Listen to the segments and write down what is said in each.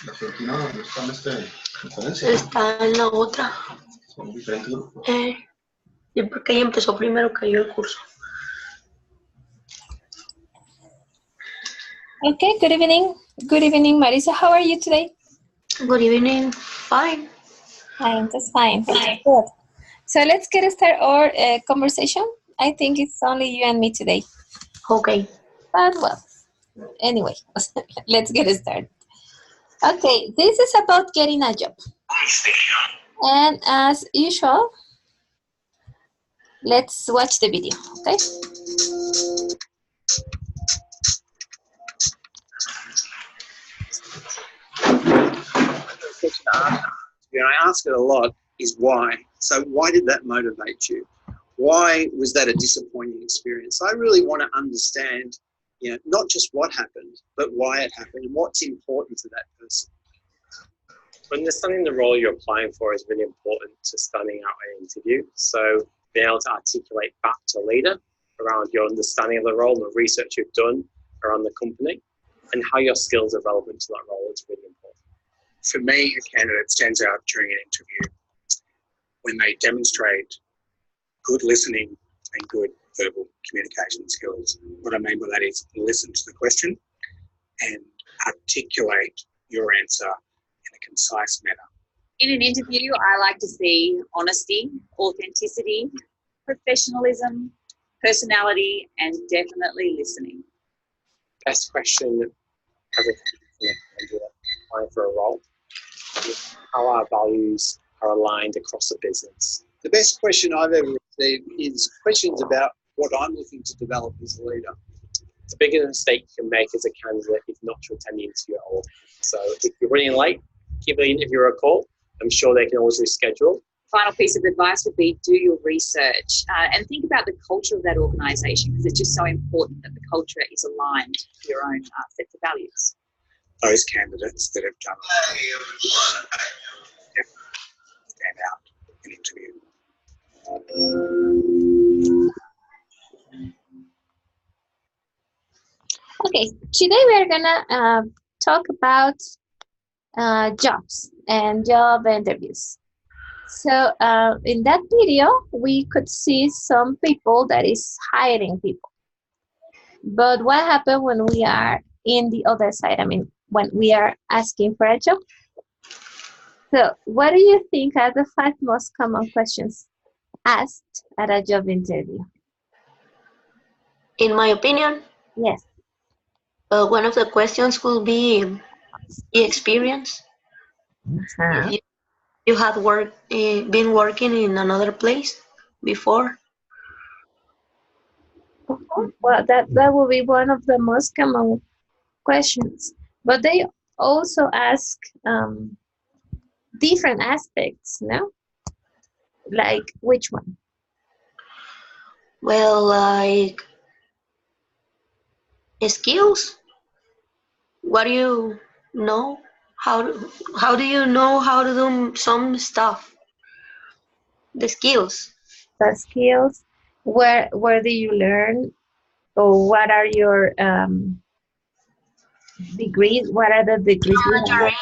La Florentina no está en esta conferencia. Está en la otra. Son diferentes grupos. Sí, porque ella empezó primero que yo el curso. Okay, good evening. Good evening, Marisa. How are you today? Good evening. Fine. Fine, that's fine. That's good. So let's get started our conversation. I think it's only you and me today. Okay. But well, anyway, let's get started. Okay, this is about getting a job. And as usual, let's watch the video, okay? The question I ask it a lot, is why. So why did that motivate you? Why was that a disappointing experience? I really want to understand, not just what happened, but why it happened and what's important to that person. Understanding the role you're applying for is really important to standing out in an interview. So being able to articulate back to a leader around your understanding of the role and the research you've done around the company and how your skills are relevant to that role is really important. For me, a candidate stands out during an interview when they demonstrate good listening and good verbal communication skills. What I mean by that is listen to the question and articulate your answer in a concise manner. In an interview, I like to see honesty, authenticity, professionalism, personality, and definitely listening. Best question as a candidate applying for a role is how our values are aligned across the business. The best question I've ever received is questions about what I'm looking to develop as a leader. The biggest mistake you can make as a candidate is not to attend the interview at all. So if you're running late, give the interviewer a call. I'm sure they can always reschedule. Final piece of advice would be do your research and think about the culture of that organisation, because it's just so important that the culture is aligned to your own sets of values. Those candidates that have done stand out in interview. Okay, today we're gonna talk about jobs and job interviews. So in that video, we could see some people that is hiring people. But what happens when we are in the other side? I mean, when we are asking for a job? So what do you think are the 5 most common questions asked at a job interview? In my opinion, Yes. one of the questions will be the experience. Uh-huh. If you had been working in another place before. Well, that will be one of the most common questions. But they also ask different aspects, no? Like which one? Well, like skills. What do you know? How do you know how to do some stuff? The skills. The skills. Where do you learn? Or what are your degrees? What are the degrees you have?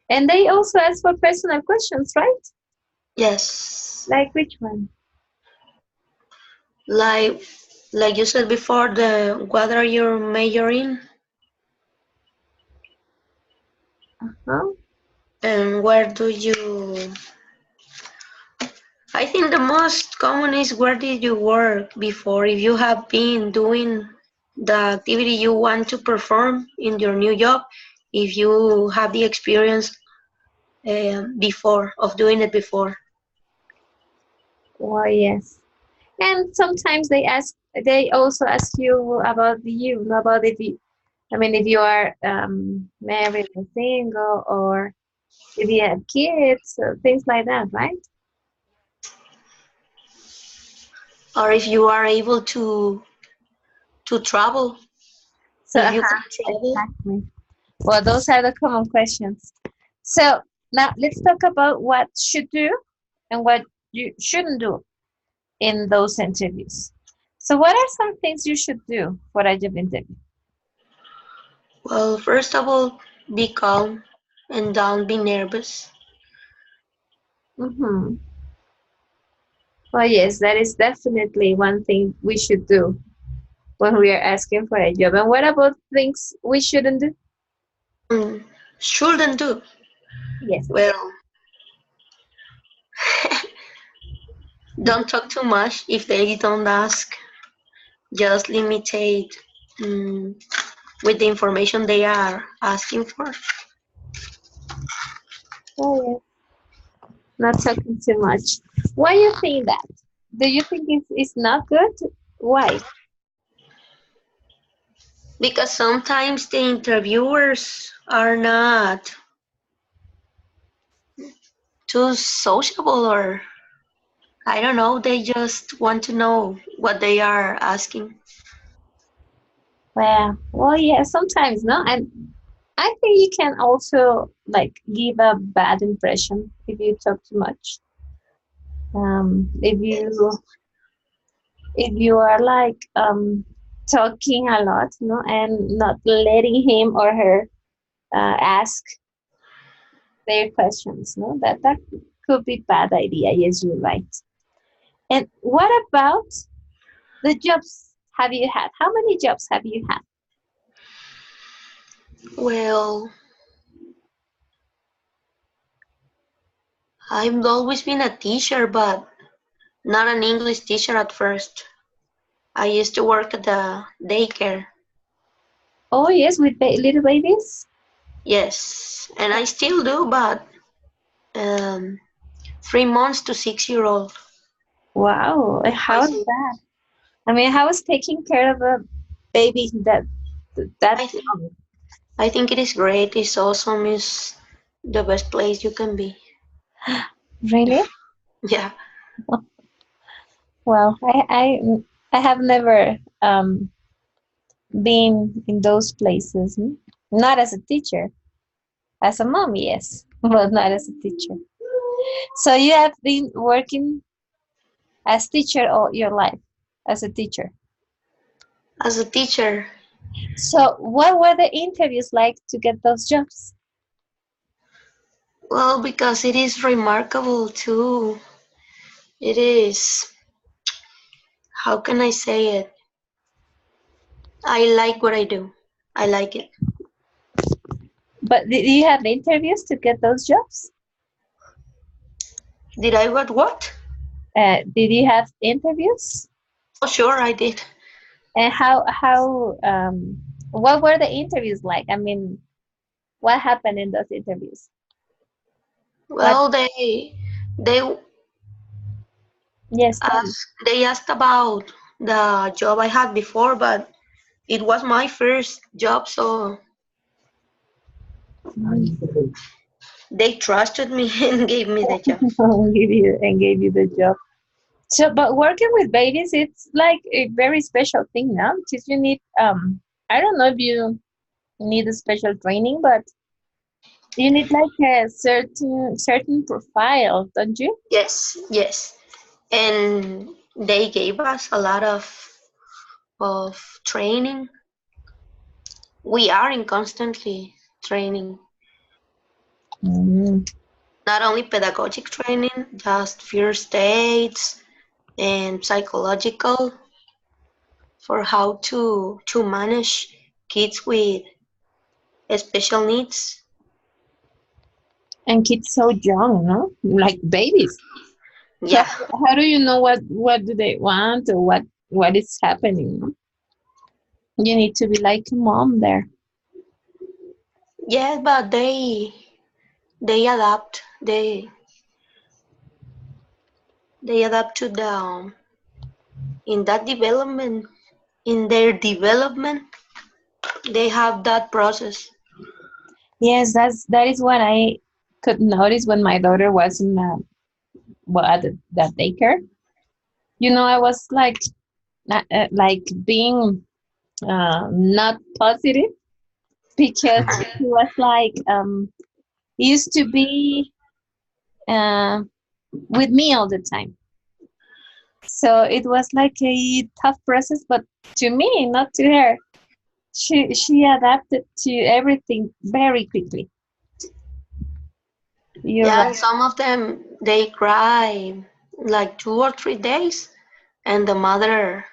And they also ask for personal questions, right? Yes. Like which one? Like you said before, what are you majoring? Uh-huh. And where do you? I think the most common is where did you work before? If you have been doing the activity you want to perform in your new job, if you have the experience before of doing it before. Oh yes. And sometimes they also ask you about about if you are married or single, or if you have kids, or things like that, right? Or if you are able to travel. So if you can travel. exactly. Well, those are the common questions. So now let's talk about what should do and what you shouldn't do in those interviews. So what are some things you should do for a job interview? Well, first of all, be calm and don't be nervous. Mm-hmm. Well, yes, that is definitely one thing we should do when we are asking for a job. And what about things we shouldn't do? Shouldn't do. Yes. Well, don't talk too much if they don't ask. Just limitate with the information they are asking for. Oh, yes. Not talking too much. Why you think that? Do you think it's not good? Why? Because sometimes the interviewers are not too sociable, or I don't know, they just want to know what they are asking. Well, yeah, sometimes, no? And I think you can also like give a bad impression if you talk too much. If you are like talking a lot, no, and not letting him or her ask their questions, no, that could be bad idea. Yes, you're right. And what about the jobs have you had? How many jobs have you had? Well, I've always been a teacher, but not an English teacher at first. I used to work at the daycare. Oh, yes, with little babies. Yes, and I still do, but 3 months to 6-year-old. Wow, how's that? I mean, how is taking care of a baby that I think young? I think it is great. It's awesome. It's the best place you can be. Really? Yeah. Well, I have never been in those places. Not as a teacher. As a mom, yes, but not as a teacher. So you have been working as teacher all your life, as a teacher. As a teacher, So what were the interviews like to get those jobs? well, because it is remarkable too. It is, how can I say it? I like what I do. I like it. But did you have interviews to get those jobs? Did I what? Did you have interviews? Oh, sure, I did. And what were the interviews like? I mean, what happened in those interviews? What? Well, they Yes, tell me. asked about the job I had before, but it was my first job, so they trusted me and gave me the job. Gave you the job. So, but working with babies, it's like a very special thing now because you need I don't know if you need a special training, but you need like a certain profile, don't you? Yes, yes. And they gave us a lot of training. We are in constantly training, Mm. not only pedagogic training, just first aids and psychological for how to manage kids with special needs. And kids so young, no? Like babies. So Yeah, how do you know what do they want or what is happening? No? You need to be like a mom there. yeah, but they adapt. They adapt to the in that development in their development. They have that process. Yes, that is what I could notice when my daughter was in at the daycare. You know, I was like being not positive because he was like he used to be uh, with me all the time. So it was like a tough process, but to me, not to her. She adapted to everything very quickly. You're Yeah, and right. some of them they cry like 2 or 3 days, and the mother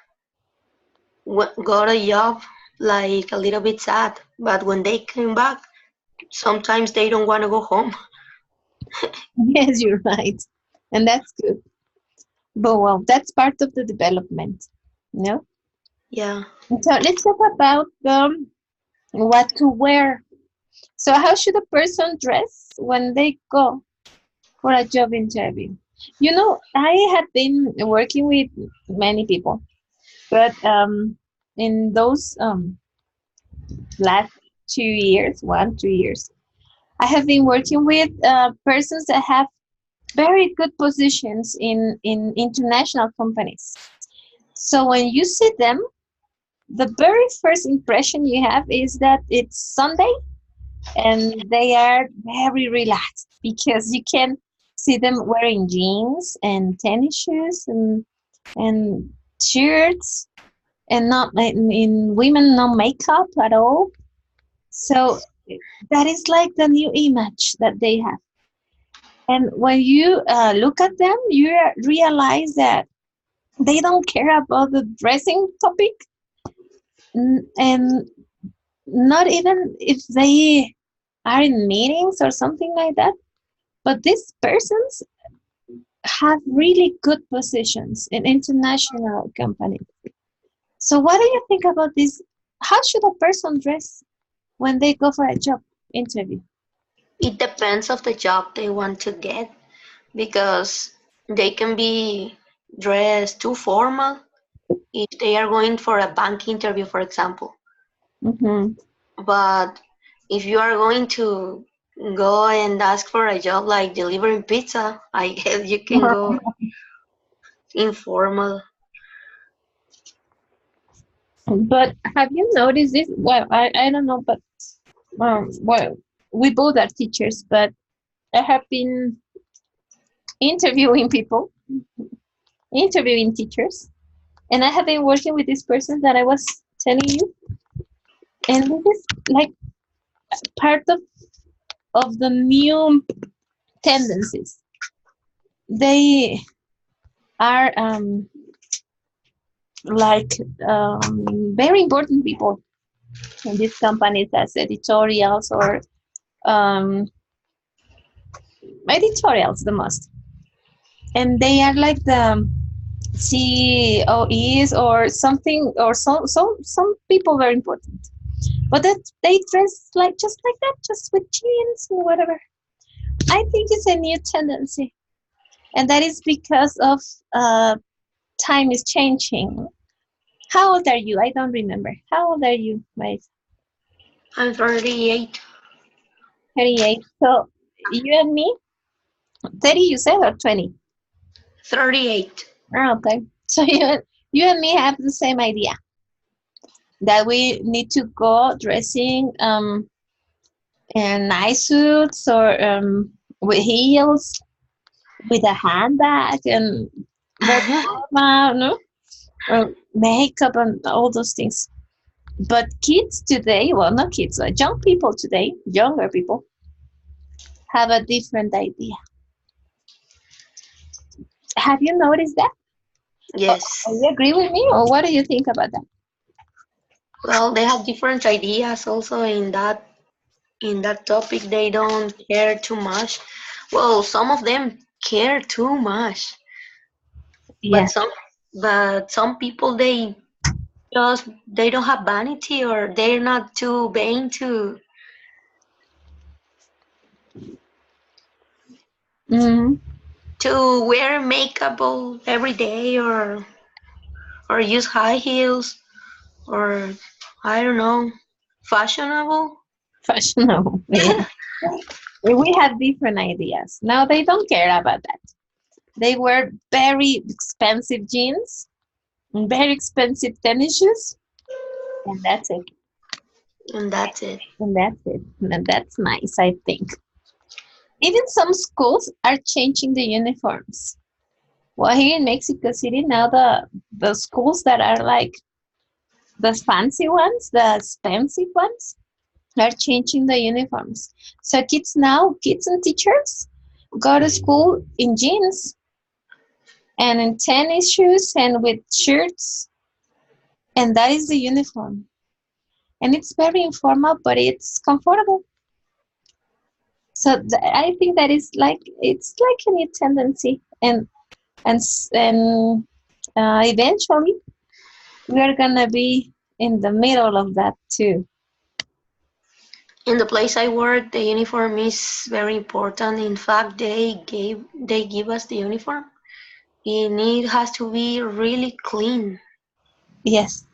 got a job like a little bit sad. But when they came back, sometimes they don't want to go home. Yes, you're right. And that's good. But well, that's part of the development. No? Yeah. So let's talk about what to wear. So how should a person dress when they go for a job interview? You know, I have been working with many people, but in those last 2 years, 1, 2 years, I have been working with persons that have very good positions in international companies. So when you see them, the very first impression you have is that it's Sunday and they are very relaxed because you can see them wearing jeans and tennis shoes and shirts and not in women no makeup at all. So that is like the new image that they have. And when you look at them, you realize that they don't care about the dressing topic, and not even if they are in meetings or something like that. But these persons have really good positions in international companies. So, what do you think about this? How should a person dress when they go for a job interview? It depends of the job they want to get because they can be dressed too formal if they are going for a bank interview, for example. Mm-hmm. But if you are going to go and ask for a job like delivering pizza, I guess you can go informal. But have you noticed this? Well, I don't know, but well, we both are teachers, but I have been interviewing people, interviewing teachers, and I have been working with this person that I was telling you, and this is like part of the new tendencies. They are like very important people in these companies as editorials or um, editorials the most, and they are like the COEs or something, or some people very important. But that they dress like just like that, just with jeans and whatever. I think it's a new tendency, and that is because of time is changing. How old are you? I don't remember. How old are you, Maris? I'm 38. 38. So you and me, 30 you said, or 20? 38. Oh, okay. So you and me have the same idea that we need to go dressing in nice suits or with heels, with a handbag and very formal, no? Makeup and all those things. But kids today, well, not kids, young people today, younger people, have a different idea. Have you noticed that? Yes. Do you agree with me, or what do you think about that? Well, they have different ideas also in that topic. They don't care too much. Well, some of them care too much, Yeah. but some people they don't have vanity, or they're not too vain Mm-hmm. to wear makeup every day, or use high heels, or I don't know, fashionable. Fashionable. Yeah. We have different ideas. Now they don't care about that. They wear very expensive jeans and very expensive tennis shoes, and that's it. And that's it. And that's it. And that's nice, I think. Even some schools are changing the uniforms. Well, here in Mexico City, now the schools that are like The fancy ones, the expensive ones, are changing the uniforms. So kids now, kids and teachers go to school in jeans and in tennis shoes and with shirts, and that is the uniform. And it's very informal, but it's comfortable. So I think that is like it's like a new tendency, and eventually we are gonna be in the middle of that too. In the place I work, the uniform is very important. In fact, they give us the uniform, and it has to be really clean, Yes,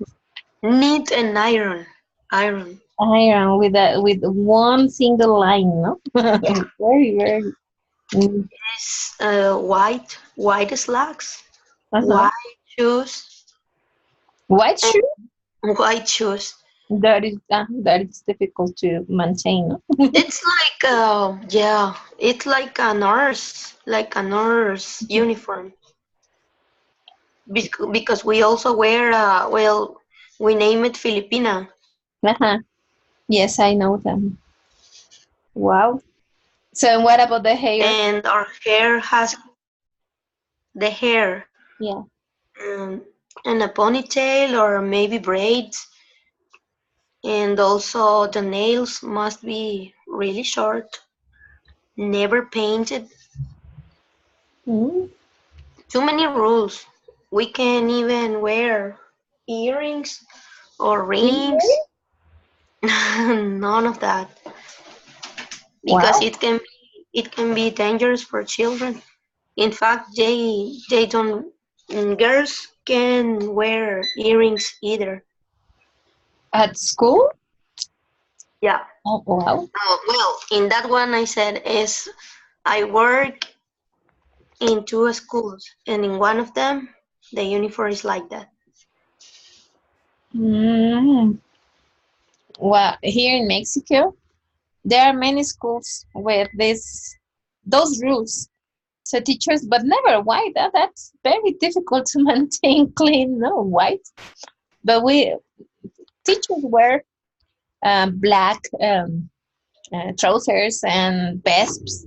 neat, and iron. iron with one single line, no? Yeah, Very, very. Mm, it's white slacks, uh-huh. white shoes, White shoe? and white shoes. That is difficult to maintain, no? It's like yeah, it's like a nurse uniform. Because we also wear well, we name it Filipina, Uh-huh. Yes, I know them. Wow. So what about the hair? and our hair has the hair Yeah. um, and a ponytail or maybe braids, and also the nails must be really short, never painted. Mm. Too many rules. We can even wear earrings or rings. Really? None of that, because Wow. it can be dangerous for children. In fact, they don't. Girls can wear earrings either. At school? Yeah. Oh, wow. Well, in that one I said is I work in two schools, and in one of them the uniform is like that. Mm. Well, here in Mexico, there are many schools with those rules. So teachers, but never white. That's very difficult to maintain clean. No white, but we teachers wear black trousers and vests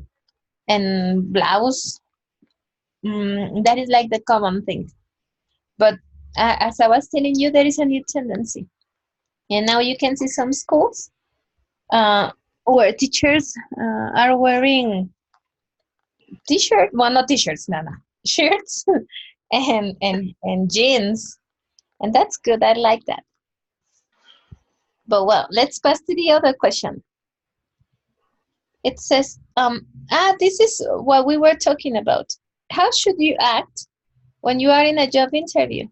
and blouse. That is like the common thing. But as I was telling you, there is a new tendency, and now you can see some schools where teachers are wearing t-shirt, well, not t-shirts, no, shirts and jeans, and that's good. I like that. But well, let's pass to the other question. It says, this is what we were talking about. How should you act when you are in a job interview?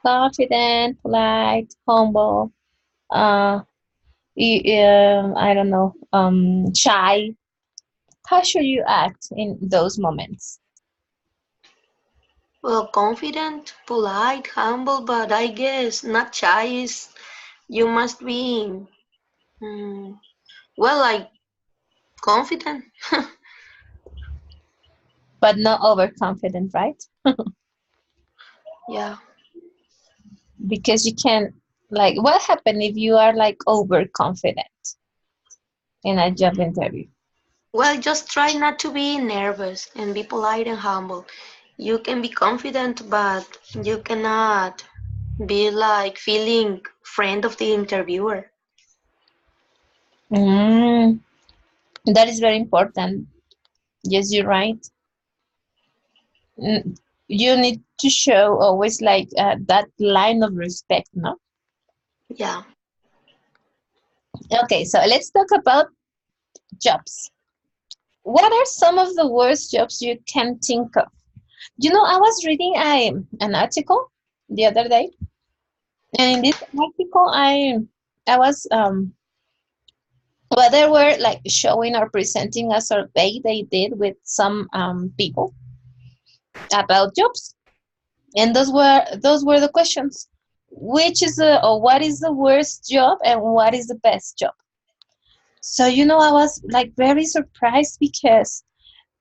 Confident, polite, humble, uh, I don't know, shy. How should you act in those moments? Well, confident, polite, humble, but I guess not shy is you must be well, like confident. But not overconfident, right? Yeah. Because you can, like, what happens if you are like overconfident in a job interview? Well, just try not to be nervous and be polite and humble. You can be confident, but you cannot be like feeling friend of the interviewer. Mm, that is very important. Yes, you're right. You need to show always like that line of respect, no? Yeah. Okay, so let's talk about jobs. What are some of the worst jobs you can think of? You know, I was reading an article the other day, and in this article, I was well, they were like showing or presenting a survey they did with some people about jobs, and those were the questions. Which is the or what is the worst job and what is the best job? So you know, I was like very surprised because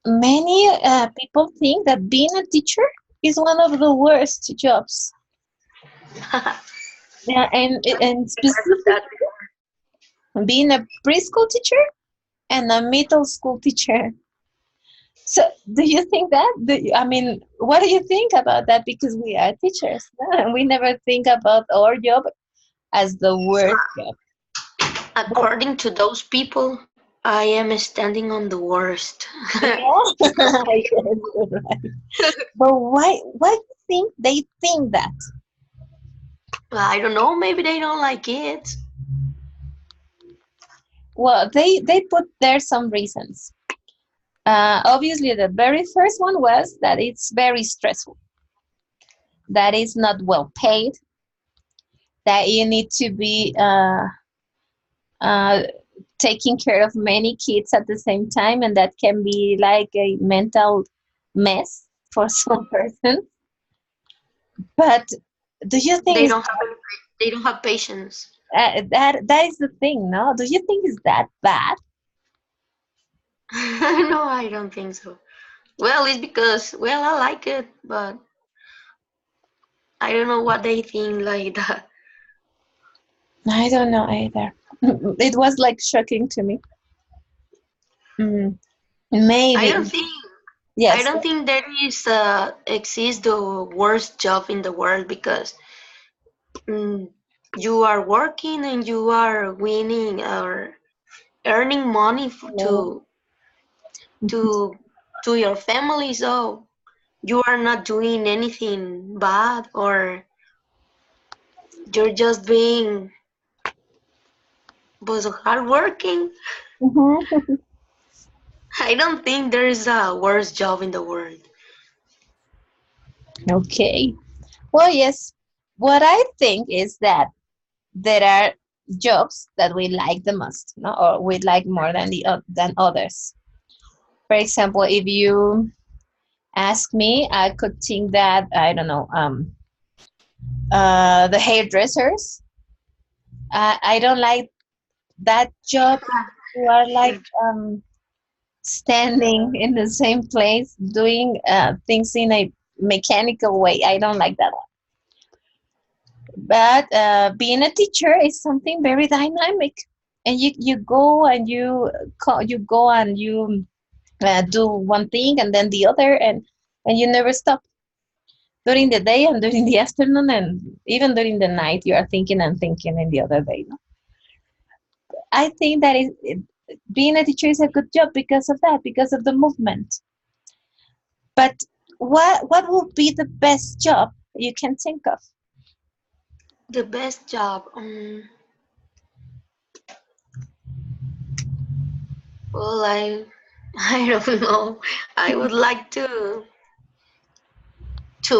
many people think that being a teacher is one of the worst jobs. Yeah, and Heard of that specifically being a preschool teacher and a middle school teacher. So, do you think that? I mean, what do you think about that? Because we are teachers, no? And we never think about our job as the worst job. But according to those people, I am standing on the worst. yeah, Because yes, you're right. But why do you think they think that? I don't know, maybe they don't like it. Well, they put there some reasons. Obviously, the very first one was that it's very stressful, that it's not well paid, that you need to be uh, taking care of many kids at the same time, and that can be like a mental mess for some persons. But do you They think don't have they don't have patience. that is the thing? No, do you think it's that bad? No, I don't think so. Well, it's because I like it, but I don't know what they think like that. I don't know either. It was like shocking to me. Mm, I maybe don't think I yes. don't think there is exists the worst job in the world because mm, you are working and you are winning or earning money No. to to your family, so you are not doing anything bad or you're just being was hardworking. Mhm. I don't think there is a worse job in the world. Okay. Well, yes. What I think is that there are jobs that we like the most, no, or we like more than than others. For example, if you ask me, I could think that I don't know, the hairdressers. I don't like that job. You are like standing in the same place doing things in a mechanical way. I don't like that one. But being a teacher is something very dynamic, and you go and you go and you do one thing and then the other, and you never stop during the day and during the afternoon and even during the night. You are thinking and thinking in the other day. No? I think that being a teacher is a good job because of that, because of the movement. But what would be the best job you can think of? The best job. Well, I don't know. I would like to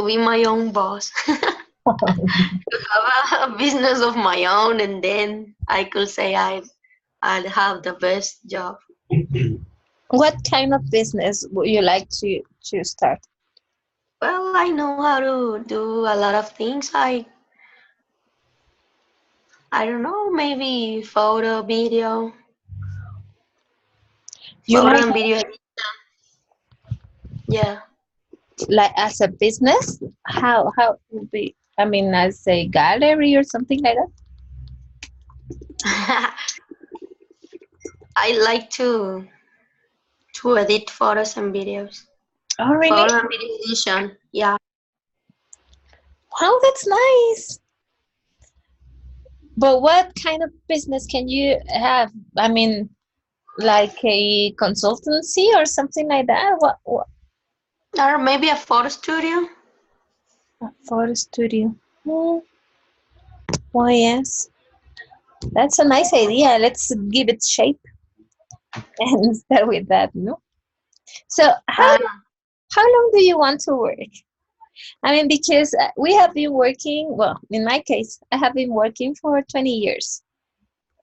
be my own boss, to have a business of my own, and then I could say I'd have the best job. What kind of business would you like to start? Well, I know how to do a lot of things. I don't know, maybe You photo like and video. Yeah. like as a business? How would be? I mean, as a gallery or something like that? I like to edit photos and videos. Oh, really? Photo and video edition. Yeah. Wow, that's nice. But what kind of business can you have? I mean, like a consultancy or something like that? What Or maybe a photo studio. a photo studio? Hmm. Why, yes. That's a nice idea. Let's give it shape and start with that, no? So, Uh, how long do you want to work? I mean, because we have been working, well, in my case, I have been working for 20 years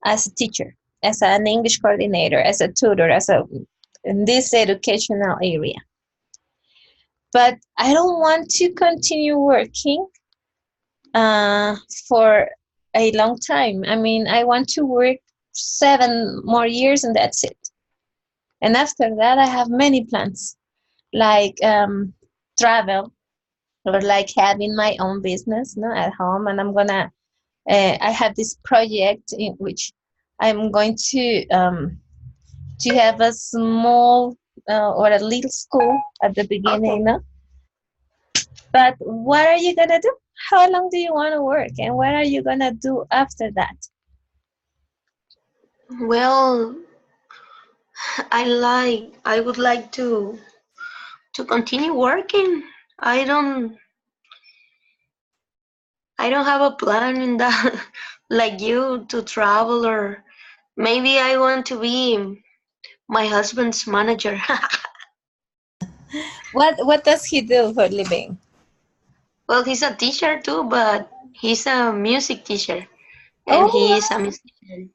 as a teacher, as an English coordinator, as a tutor, in this educational area. But I don't want to continue working uh, for a long time. I mean, I want to work 7 more years and that's it. And after that, I have many plans, like travel or like having my own business, no, at home, and I'm gonna I have this project in which I'm going to have a small or a little school at the beginning, no? But what are you gonna do? How long do you want to work, and what are you gonna do after that? Well, I would like to continue working. I don't I don't have a plan in that like you to travel, or maybe I want to be my husband's manager. What does he do for a living? Well, he's a teacher too, but he's a music teacher and Oh, he is a musician.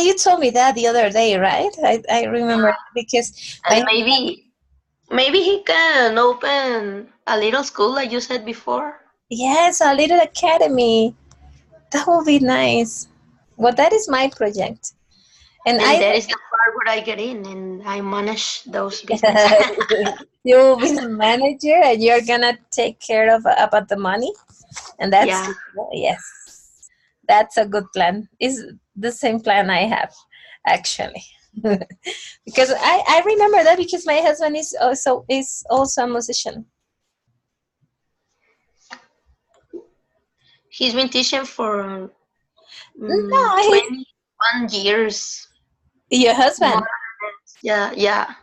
you told me that the other day, right? I remember because And my maybe he can open a little school like you said before. yes, a little academy. That would be nice. Well, that is my project, and And I that is the part where I get in and I manage those businesses. you will be the manager, and you're gonna take care of about the money, and that's Yeah. yes, that's a good plan. Is the same plan I have actually. Because I remember that because my husband is also a musician. He's been teaching for No, he's 21 years. your More, husband. yeah, yeah.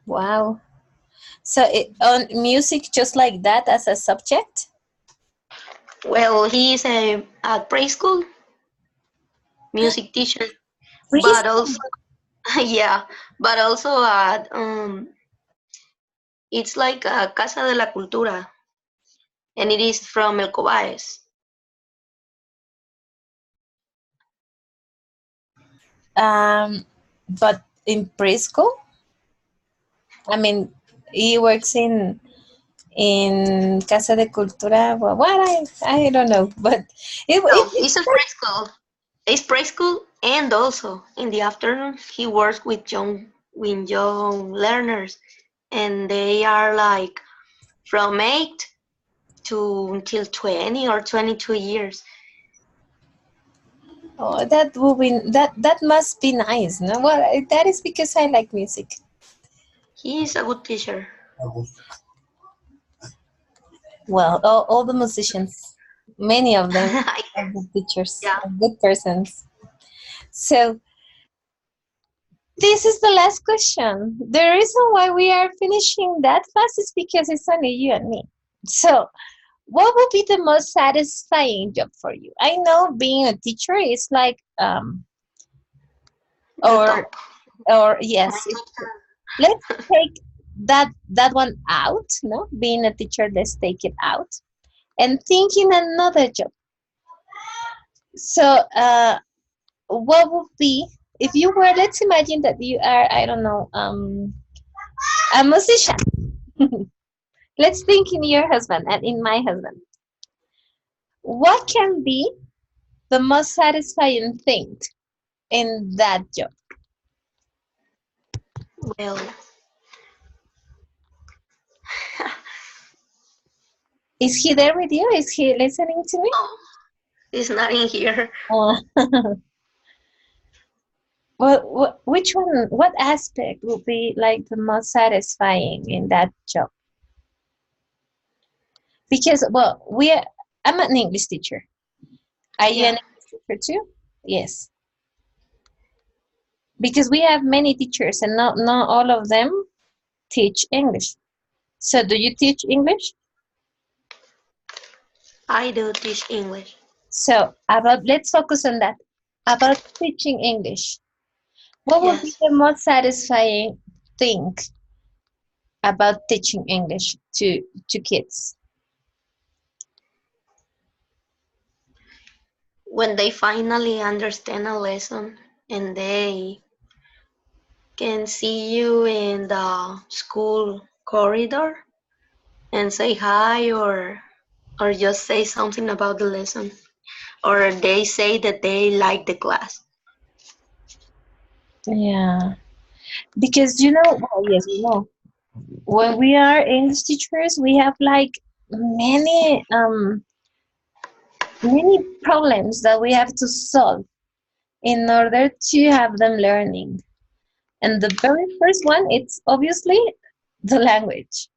Wow. So on music just like that as a subject? Well, he's a at preschool music teacher, Really? but also yeah, but also at it's like a Casa de la Cultura, and it is from El Cobaes. But in preschool? I mean, he works in Casa de Cultura. Well, what I don't know, but No, it's it's a preschool. It's preschool, and also in the afternoon he works with young learners, and they are like from 8 to until 20 or 22 years. oh, that must be nice, no? Well, that is because I like music. He is a good teacher. Well, all the musicians, many of them I are good teachers, yeah. are good persons. So this is the last question. The reason why we are finishing that fast is because it's only you and me. So, what would be the most satisfying job for you? I know being a teacher is like The or top. yes, let's take that one out, no? Being a teacher, let's take it out. And thinking another job. So, what would be if you were, let's imagine that you are, I don't know, a musician. Let's think in your husband and in my husband. What can be the most satisfying thing in that job? Well, Is he there with you? Is he listening to me? no, it's not in here. Uh, well, which one, what aspect would be like the most satisfying in that job? Because, well, I'm an English teacher. Are you an Yeah. English teacher too? Yes. Because we have many teachers and not all of them teach English. So do you teach English? I do teach English. So let's focus on that. About teaching English. What would be Yes. the most satisfying thing about teaching English to kids? When they finally understand a lesson and they can see you in the school corridor and say hi, or just say something about the lesson, or they say that they like the class. Yeah, because well, yes, when we are English teachers, we have like many problems that we have to solve in order to have them learning. And the very first one, it's obviously the language.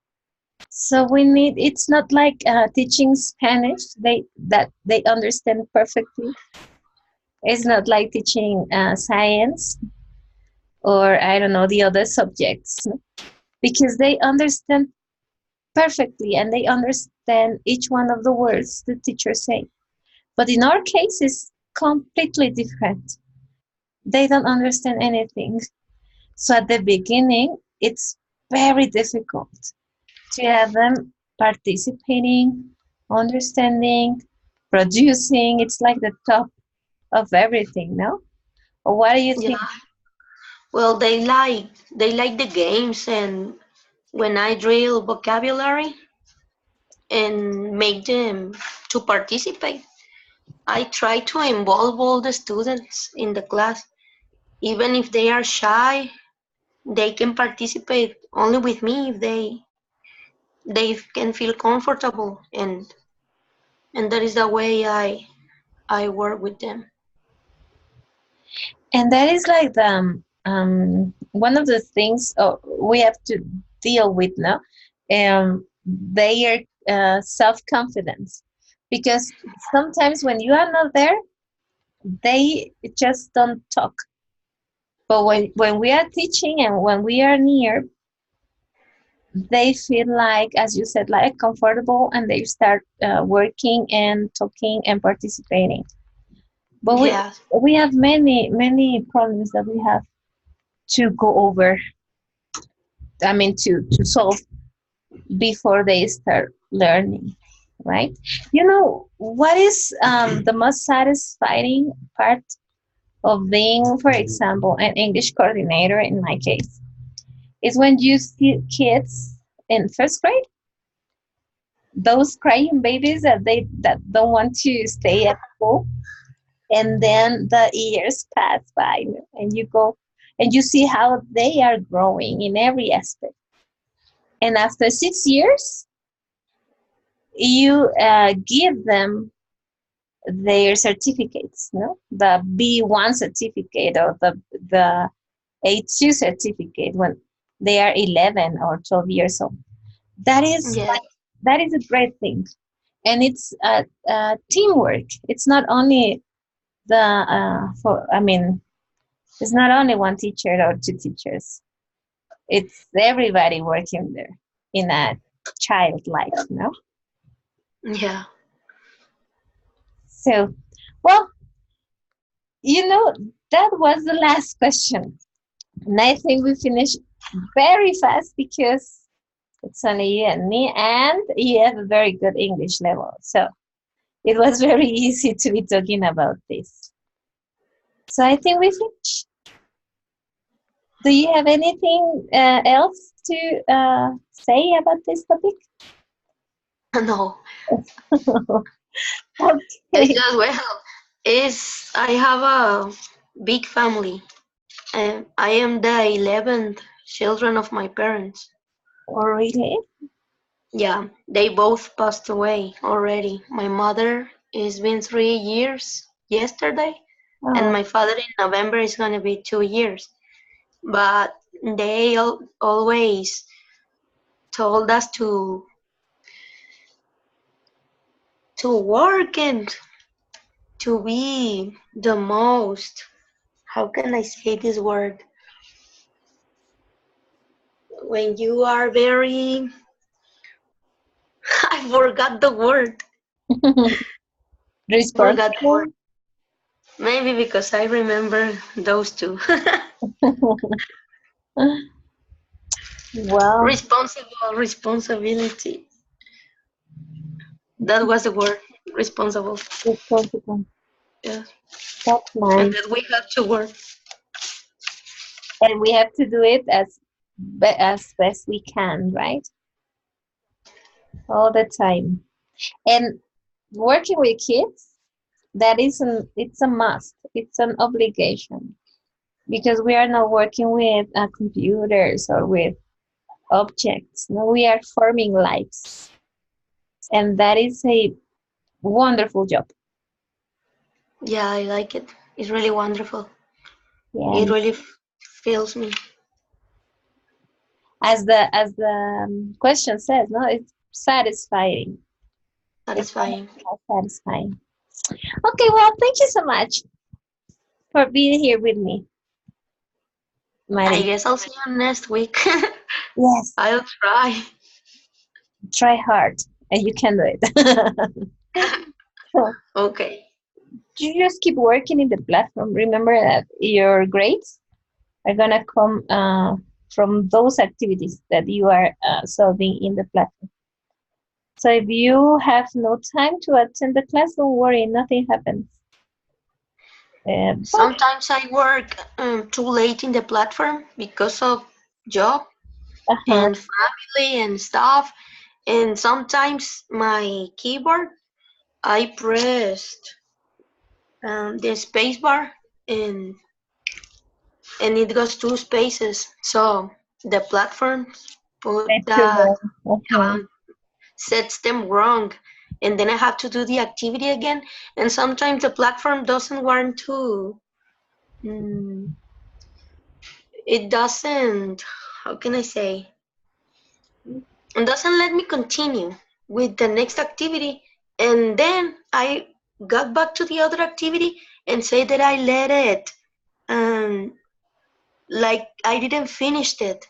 So we need, it's not like teaching Spanish, that they understand perfectly. It's not like teaching science or I don't know, the other subjects, because they understand perfectly and they understand each one of the words the teacher say. But in our case, it's completely different. They don't understand anything. So at the beginning, it's very difficult to have them participating, understanding, producing. It's like the top of everything, no? Or what do you think? Yeah. Well, they like the games, and when I drill vocabulary and make them to participate, I try to involve all the students in the class. Even if they are shy, they can participate only with me if they can feel comfortable, and that is the way I work with them. And that is like the one of the things we have to deal with now. Their self-confidence, because sometimes when you are not there, they just don't talk. But when we are teaching and when we are near, they feel like, as you said, like comfortable, and they start working and talking and participating. But Yeah. we have many problems that we have to go over. I mean, to solve before they start learning, right? You know what is the most satisfying part of being, for example, an English coordinator in my case, is when you see kids in first grade, those crying babies that don't want to stay at school, and then the years pass by and you go and you see how they are growing in every aspect. And after 6 years, you give them their certificates, no? The B1 certificate or the A2 certificate when they are 11 or 12 years old. That is Yeah. that is a great thing, and it's teamwork. It's not only it's not only one teacher or two teachers. It's everybody working there in a child life, no? Yeah. So, well, you know, that was the last question. And I think we finished very fast because it's only you and me, and you have a very good English level. So it was very easy to be talking about this. So I think we finished. Do you have anything else to say about this topic? No. It's Okay. just, well, is I have a big family, and I am the 11th children of my parents. Oh, really? Yeah, they both passed away already. My mother, it's been 3 years yesterday, and Oh, my father in November is going to be 2 years. But they always told us to work and to be the most, how can I say this word? When you are very, I forgot the word. Forgot the word. responsible. Maybe because I remember those two. Well, Responsibility. That was the word. Responsible. responsible. Yeah. That's And nice. that we have to work. And we have to do it as best we can, right? All the time. And working with kids, it's a must. It's an obligation because we are not working with computers or with objects. No, we are forming lives. and that is a wonderful job. Yeah, I like it. It's really wonderful. Yeah, It really fills me. as the question says, no, it's satisfying. Satisfying. Satisfying. Okay, well, thank you so much for being here with me, I Mari. guess I'll see you next week. Yes, I'll try. try hard, and you can do it. So, Okay. you just keep working in the platform. Remember that your grades are gonna come from those activities that you are solving in the platform. So if you have no time to attend the class, don't worry, nothing happens. But Sometimes I work too late in the platform because of job uh-huh, and family and stuff. And sometimes my keyboard, I pressed the space bar and it goes two spaces. So the platform put let's do the that. Uh-huh. sets them wrong, and then I have to do the activity again. And sometimes the platform doesn't want to. Mm, it doesn't. How can I say? It doesn't let me continue with the next activity. And then I got back to the other activity and say that I let it. Um, like I didn't finish it.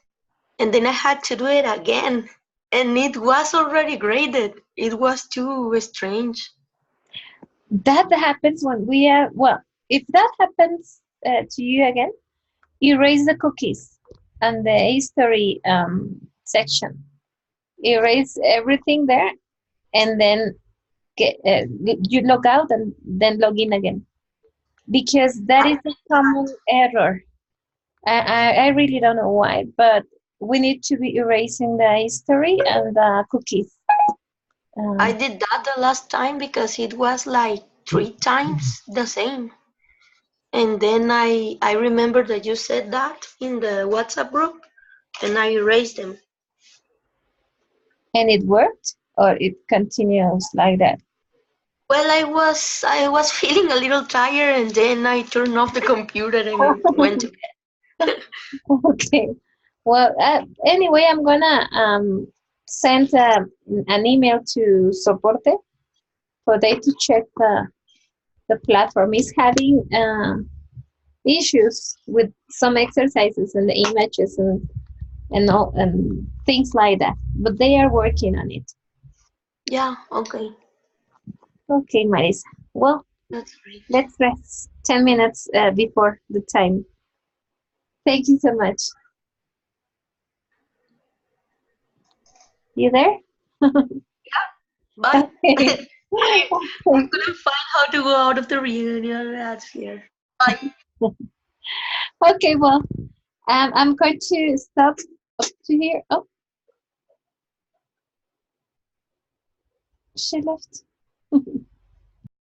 And then I had to do it again. And it was already graded. It was too strange. That happens when we are, well, if that happens to you again, erase the cookies and the history section. Erase everything there, and then you log out and then log in again, because that is a common error. I really don't know why, but we need to be erasing the history and the cookies. I Um, did that the last time because it was like 3 times the same. And then I remember that you said that in the WhatsApp group and I erased them. and it worked, or it continues like that? Well, I was feeling a little tired and then I turned off the computer and went to bed. Okay. Well, anyway, I'm gonna send an email to Soporte for they to check the platform is having issues with some exercises and the images and all and things like that. But they are working on it. Yeah, okay. Okay, Marisa. Well, That's great. let's rest 10 minutes before the time. Thank you so much. You there? Bye. Okay. I couldn't find how to go out of the reunion. That's here. Bye. Okay, well, I'm going to stop up to here. Oh, she left.